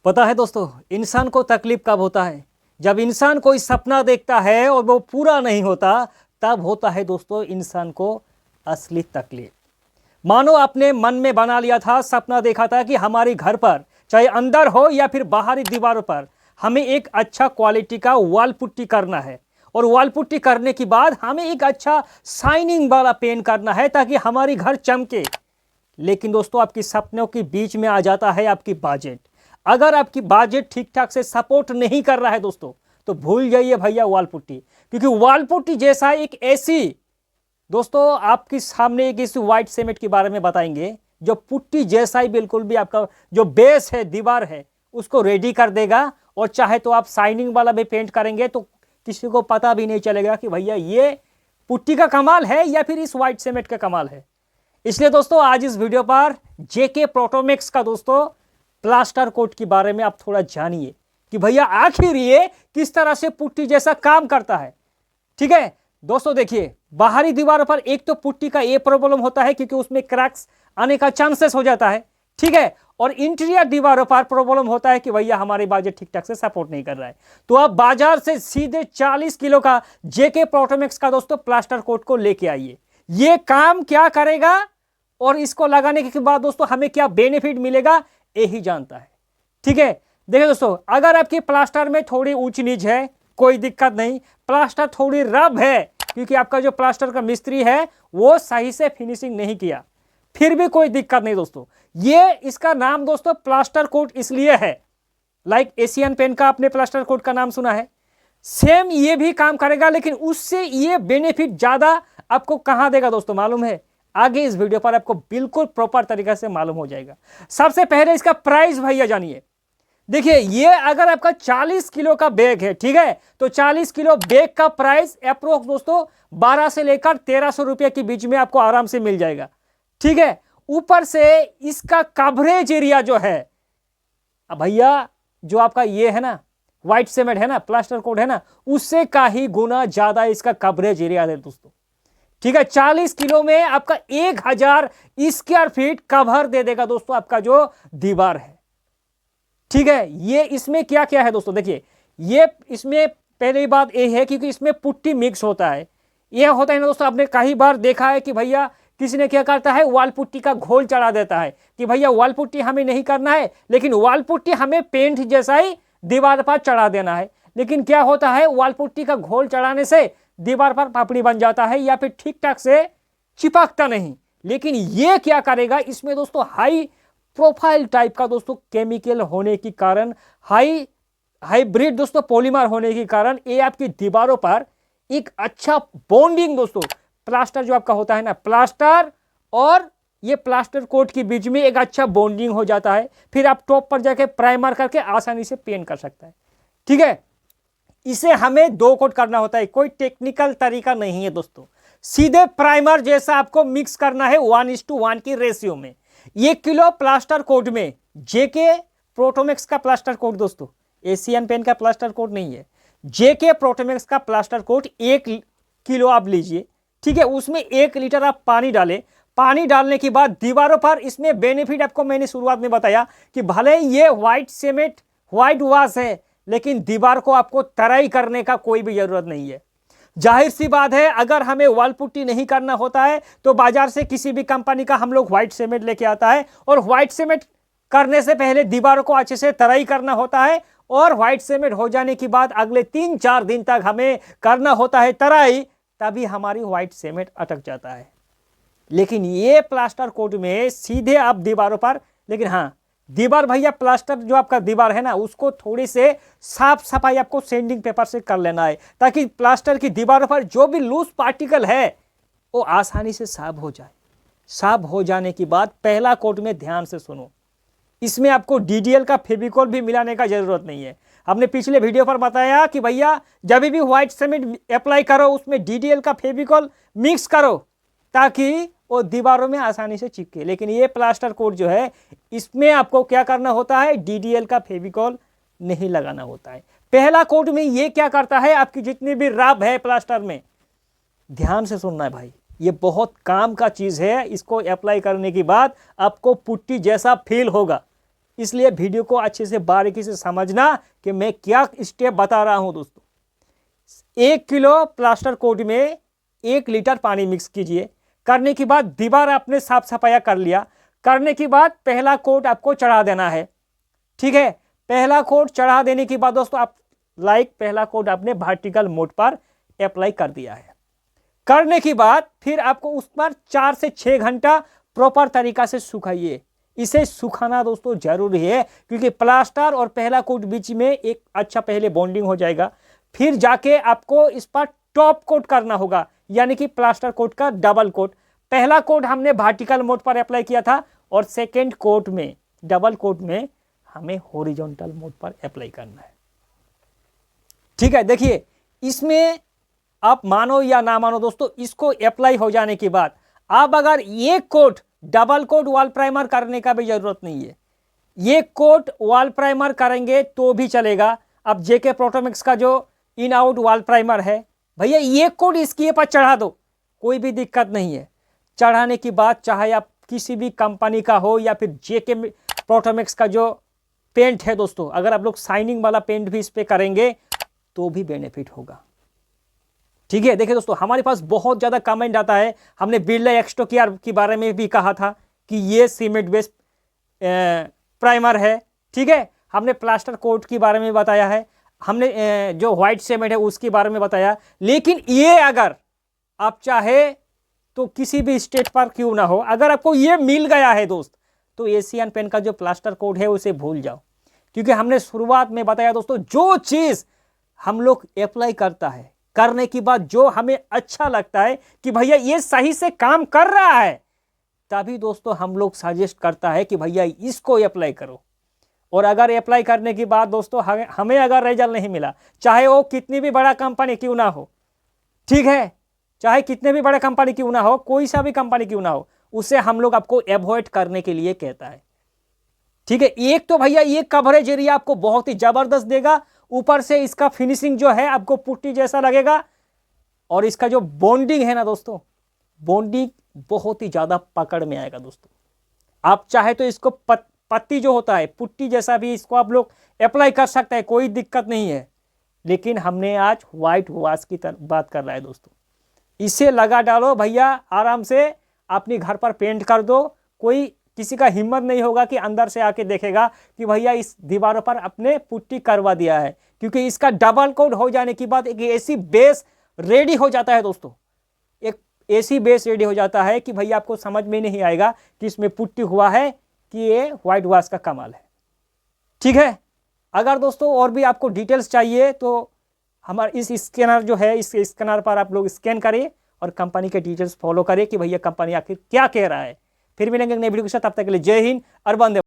पता है दोस्तों, इंसान को तकलीफ कब होता है? जब इंसान कोई सपना देखता है और वो पूरा नहीं होता, तब होता है दोस्तों इंसान को असली तकलीफ। मानो आपने मन में बना लिया था, सपना देखा था कि हमारे घर पर चाहे अंदर हो या फिर बाहरी दीवारों पर हमें एक अच्छा क्वालिटी का वॉल पुट्टी करना है, और वॉल पुट्टी करने के बाद हमें एक अच्छा शाइनिंग वाला पेंट करना है ताकि हमारी घर चमके। लेकिन दोस्तों, आपकी सपनों के बीच में आ जाता है आपकी बजट। अगर आपकी बजट ठीक ठाक से सपोर्ट नहीं कर रहा है दोस्तों, तो भूल जाइए भैया वॉल पुट्टी, क्योंकि वॉल पुट्टी जैसा एक ऐसी, दोस्तों आपके सामने एक इस व्हाइट सीमेंट के बारे में बताएंगे जो पुट्टी जैसा ही बिल्कुल भी आपका जो बेस है, दीवार है, उसको रेडी कर देगा। और चाहे तो आप शाइनिंग वाला भी पेंट करेंगे तो किसी को पता भी नहीं चलेगा कि भैया ये पुट्टी का कमाल है या फिर इस व्हाइट सीमेंट का कमाल है। इसलिए दोस्तों आज इस वीडियो पर जेके प्रोटोमैक्स का दोस्तों प्लास्टर कोट के बारे में आप थोड़ा जानिए कि भैया आखिर ये किस तरह से पुट्टी जैसा काम करता है। ठीक है दोस्तों, देखिए बाहरी दीवारों पर एक तो पुट्टी का ये प्रॉब्लम होता है क्योंकि उसमें क्रैक्स आने का चांसेस हो जाता है। ठीक है, और इंटीरियर दीवारों पर प्रॉब्लम होता है कि भैया हमारे बजट ठीक ठाक से सपोर्ट नहीं कर रहा है। तो आप बाजार से सीधे 40 किलो का जेके प्रोटोमैक्स का दोस्तों प्लास्टर कोट को लेके आइए। ये काम क्या करेगा और इसको लगाने के बाद दोस्तों हमें क्या बेनिफिट मिलेगा, यही जानता है। ठीक है, देखिए दोस्तों, अगर आपकी प्लास्टर में थोड़ी ऊंच नीच है कोई दिक्कत नहीं, प्लास्टर थोड़ी रब है क्योंकि आपका जो प्लास्टर का मिस्त्री है वो सही से फिनिशिंग नहीं किया, फिर भी कोई दिक्कत नहीं दोस्तों। ये इसका नाम दोस्तों प्लास्टर कोट इसलिए है, लाइक एशियन पेंट का आपने प्लास्टर कोट का नाम सुना है, सेम ये भी काम करेगा, लेकिन उससे ये बेनिफिट ज्यादा आपको कहां देगा दोस्तों मालूम है? आगे इस वीडियो पर आपको बिल्कुल प्रॉपर तरीके से मालूम हो जाएगा। सबसे पहले इसका प्राइस भैया जानिए। देखिए ये अगर आपका 40 किलो का बैग है, ठीक है, तो 40 किलो बैग का प्राइस अप्रोक्स दोस्तों 12 से लेकर 1300 रुपये के बीच में आपको आराम से मिल जाएगा। ठीक है, ऊपर से इसका कवरेज एरिया जो है, अब भैया जो आपका ये है ना व्हाइट सीमेंट है ना, प्लास्टर कोट है ना, उससे का ही गुना ज्यादा इसका कवरेज एरिया है दोस्तों। ठीक है, 40 किलो में आपका 1000 स्क्वायर फीट कवर दे देगा दोस्तों आपका जो दीवार है। ठीक है, ये इसमें क्या क्या है दोस्तों, देखिए ये इसमें पहली बात ये है क्योंकि इसमें पुट्टी मिक्स होता है। यह होता है ना दोस्तों, आपने कई बार देखा है कि भैया किसी ने क्या करता है, वाल पुट्टी का घोल चढ़ा देता है कि भैया वाल पुट्टी हमें नहीं करना है, लेकिन वाल पुट्टी हमें पेंट जैसा ही दीवार पर चढ़ा देना है। लेकिन क्या होता है, वाल पुट्टी का घोल चढ़ाने से दीवार पर पापड़ी बन जाता है या फिर ठीक ठाक से चिपकता नहीं। लेकिन ये क्या करेगा, इसमें दोस्तों हाई प्रोफाइल टाइप का दोस्तों केमिकल होने के कारण, हाइब्रिड दोस्तों पॉलीमर होने के कारण ये आपकी दीवारों पर एक अच्छा बॉन्डिंग दोस्तों, प्लास्टर जो आपका होता है ना, प्लास्टर और ये प्लास्टर कोट के बीच में एक अच्छा बॉन्डिंग हो जाता है। फिर आप टॉप पर जाके प्राइमर करके आसानी से पेंट कर सकता है। ठीक है, इसे हमें 2 कोट करना होता है, कोई टेक्निकल तरीका नहीं है दोस्तों, सीधे प्राइमर जैसा आपको मिक्स करना है 1:1 की रेशियो में। 1 किलो प्लास्टर कोट में जेके प्रोटोमैक्स का प्लास्टर कोट दोस्तों, एशियन पेंट का प्लास्टर कोट नहीं है, जेके प्रोटोमैक्स का प्लास्टर कोट 1 किलो आप लीजिए। ठीक है, उसमें 1 लीटर आप पानी डालें। पानी डालने के बाद दीवारों पर, इसमें बेनिफिट आपको मैंने शुरुआत में बताया कि भले ये व्हाइट सीमेंट व्हाइट वॉश है, लेकिन दीवार को आपको तराई करने का कोई भी जरूरत नहीं है। जाहिर सी बात है, अगर हमें वॉल पुट्टी नहीं करना होता है तो बाजार से किसी भी कंपनी का हम लोग व्हाइट सीमेंट लेके आता है, और व्हाइट सीमेंट करने से पहले दीवारों को अच्छे से तराई करना होता है, और व्हाइट सीमेंट हो जाने के बाद अगले 3-4 दिन तक हमें करना होता है तराई, तभी हमारी व्हाइट सीमेंट अटक जाता है। लेकिन ये प्लास्टर कोट में सीधे आप दीवारों पर, लेकिन हाँ दीवार भैया प्लास्टर जो आपका दीवार है ना, उसको थोड़ी से साफ सफाई आपको सैंडिंग पेपर से कर लेना है ताकि प्लास्टर की दीवारों पर जो भी लूज पार्टिकल है वो आसानी से साफ हो जाए। साफ हो जाने के बाद पहला कोट में ध्यान से सुनो, इसमें आपको डीडीएल का फेविकॉल भी मिलाने का जरूरत नहीं है। हमने पिछले वीडियो पर बताया कि भैया जब भी व्हाइट सीमेंट अप्लाई करो उसमें डीडीएल का फेविकॉल मिक्स करो ताकि वो दीवारों में आसानी से चिपके। लेकिन ये प्लास्टर कोट जो है, इसमें आपको क्या करना होता है, डीडीएल का फेविकॉल नहीं लगाना होता है। पहला कोट में ये क्या करता है, आपकी जितनी भी रब है प्लास्टर में, ध्यान से सुनना है भाई, ये बहुत काम का चीज है। इसको अप्लाई करने के बाद आपको पुट्टी जैसा फील होगा। इसलिए वीडियो को अच्छे से बारीकी से समझना कि मैं क्या स्टेप बता रहा हूं दोस्तों। 1 किलो प्लास्टर कोट में 1 लीटर पानी मिक्स कीजिए। करने के बाद दीवार आपने साफ सफाया कर लिया। करने के बाद पहला कोट आपको चढ़ा देना है। ठीक है, पहला कोट चढ़ा देने के बाद दोस्तों आप पहला कोट आपने वर्टिकल मोड पर अप्लाई कर दिया है। करने के बाद फिर आपको उस पर 4 से 6 घंटा प्रॉपर तरीका से सुखाइए। इसे सुखाना दोस्तों जरूरी है, क्योंकि प्लास्टर और पहला कोट बीच में एक अच्छा पहले बॉन्डिंग हो जाएगा। फिर जाके आपको इस पर टॉप कोट करना होगा, यानी कि प्लास्टर कोट का डबल कोट। पहला कोट हमने वर्टिकल मोड पर अप्लाई किया था और सेकेंड कोट में, डबल कोट में हमें हॉरिजॉन्टल मोड पर अप्लाई करना है। ठीक है, देखिए इसमें आप मानो या ना मानो दोस्तों, इसको अप्लाई हो जाने के बाद आप अगर ये coat double coat wall primer करने का भी जरूरत नहीं है, ये कोट वॉल प्राइमर करेंगे तो भी चलेगा। अब जेके प्रोटोमिक्स का जो इन आउट वॉल प्राइमर है भैया, ये कोट इसके पर चढ़ा दो, कोई भी दिक्कत नहीं है। चढ़ाने के बाद चाहे आप किसी भी कंपनी का हो या फिर जेके प्रोटोमिक्स का जो पेंट है दोस्तों, अगर आप लोग शाइनिंग वाला पेंट भी इस पे करेंगे तो भी बेनिफिट होगा। ठीक है, देखिए दोस्तों हमारे पास बहुत ज़्यादा कमेंट आता है। हमने बिरला एक्सटो के बारे में भी कहा था कि ये सीमेंट बेस्ड प्राइमर है। ठीक है, हमने प्लास्टर कोट के बारे में बताया है, हमने जो व्हाइट सीमेंट है उसके बारे में बताया। लेकिन ये अगर आप चाहे तो किसी भी स्टेट पर क्यों ना हो, अगर आपको ये मिल गया है दोस्त, तो एशियन पेंट का जो प्लास्टर कोट है उसे भूल जाओ। क्योंकि हमने शुरुआत में बताया दोस्तों, जो चीज़ हम लोग अप्लाई करता है, करने के बाद जो हमें अच्छा लगता है कि भैया ये सही से काम कर रहा है, तभी दोस्तों हम लोग सजेस्ट करता है कि भैया इसको अप्लाई करो। और अगर अप्लाई करने के बाद दोस्तों हमें अगर रिजल्ट नहीं मिला, चाहे वो कितनी भी बड़ा कंपनी क्यों ना हो, ठीक है, चाहे कितने भी बड़ा कंपनी क्यों ना हो, कोई सा भी कंपनी क्यों ना हो, उसे हम लोग आपको अवॉइड करने के लिए कहता है। ठीक है, एक तो भैया ये कवरेज एरिया आपको बहुत ही जबरदस्त देगा, ऊपर से इसका फिनिशिंग जो है आपको पुट्टी जैसा लगेगा, और इसका जो बॉन्डिंग है ना दोस्तों, बॉन्डिंग बहुत ही ज्यादा पकड़ में आएगा दोस्तों। आप चाहे तो इसको पत्ती जो होता है पुट्टी जैसा भी इसको आप लोग अप्लाई कर सकते हैं, कोई दिक्कत नहीं है। लेकिन हमने आज व्हाइट वॉश की बात कर रहा है दोस्तों। इसे लगा डालो भैया, आराम से अपने घर पर पेंट कर दो। कोई किसी का हिम्मत नहीं होगा कि अंदर से आके देखेगा कि भैया इस दीवारों पर अपने पुट्टी करवा दिया है, क्योंकि इसका डबल कोट हो जाने के बाद एक ऐसी बेस रेडी हो जाता है दोस्तों, एक ऐसी बेस रेडी हो जाता है कि भैया आपको समझ में नहीं आएगा कि इसमें पुट्टी हुआ है कि ये व्हाइट वॉश का कमाल है। ठीक है, अगर दोस्तों और भी आपको डिटेल्स चाहिए तो हमारे इस स्कैनर जो है, इस स्कैनर पर आप लोग स्कैन करिए और कंपनी के डिटेल्स फॉलो करिए कि भैया कंपनी आखिर क्या कह रहा है। फिर मिलेंगे नई वीडियो के साथ, तब तक के लिए जय हिंद और वंदे।